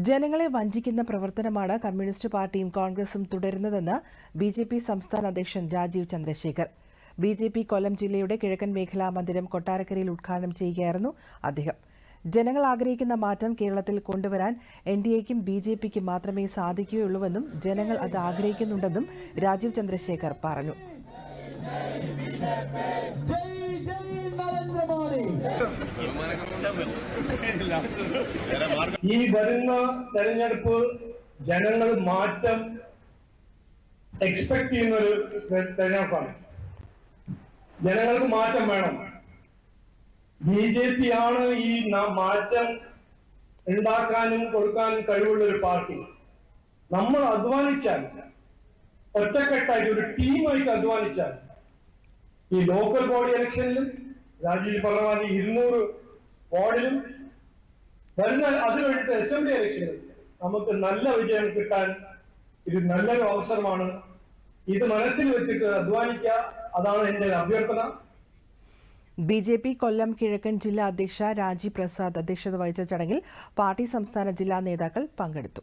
ജനങ്ങളെ വഞ്ചിക്കുന്ന പ്രവർത്തനമാണ് കമ്മ്യൂണിസ്റ്റ് പാർട്ടിയും കോൺഗ്രസും തുടരുന്നതെന്ന് ബിജെപി സംസ്ഥാന അധ്യക്ഷൻ രാജീവ് ചന്ദ്രശേഖർ. ബിജെപി കൊല്ലം ജില്ലയുടെ കിഴക്കൻ മേഖലാ മന്ദിരം കൊട്ടാരക്കരയിൽ ഉദ്ഘാടനം ചെയ്യുകയായിരുന്നു അദ്ദേഹം. ജനങ്ങൾ ആഗ്രഹിക്കുന്ന മാറ്റം കേരളത്തിൽ കൊണ്ടുവരാൻ എൻഡിഎയ്ക്കും ബിജെപിക്കും മാത്രമേ സാധിക്കുകയുള്ളൂവെന്നും ജനങ്ങൾ അത് ആഗ്രഹിക്കുന്നുണ്ടെന്നും രാജീവ് ചന്ദ്രശേഖർ പറഞ്ഞു. ഈ വരുന്ന തെരഞ്ഞെടുപ്പ് ജനങ്ങൾ മാറ്റം എക്സ്പെക്ട് ചെയ്യുന്ന ഒരു തെരഞ്ഞെടുപ്പാണ്. ജനങ്ങൾക്ക് മാറ്റം വേണം. ബിജെപി ആണ് ഈ മാറ്റം ഉണ്ടാക്കാനും കൊടുക്കാനും കഴിവുള്ള ഒരു പാർട്ടി. നമ്മൾ അധ്വാനിച്ചാൽ, ഒറ്റക്കെട്ടായിട്ട് ഒരു ടീമായിട്ട് അധ്വാനിച്ചാൽ ഈ ലോക്കൽ ബോഡി ഇലക്ഷനിലും രാജീവ് പറഞ്ഞ 200 വാർഡിലും വരുന്ന അത് കഴിഞ്ഞിട്ട് അസംബ്ലി ഇലക്ഷനിൽ നമുക്ക് നല്ല വിജയം കിട്ടാൻ ഇത് നല്ലൊരു അവസരമാണ്. ഇത് മനസ്സിൽ വെച്ചിട്ട് അധ്വാനിക്കുക, അതാണ് എന്റെ അഭ്യർത്ഥന. ബിജെപി കൊല്ലം കിഴക്കൻ ജില്ലാ അധ്യക്ഷ രാജി പ്രസാദ് അധ്യക്ഷത വഹിച്ച ചടങ്ങിൽ പാർട്ടി സംസ്ഥാന ജില്ലാ നേതാക്കൾ പങ്കെടുത്തു.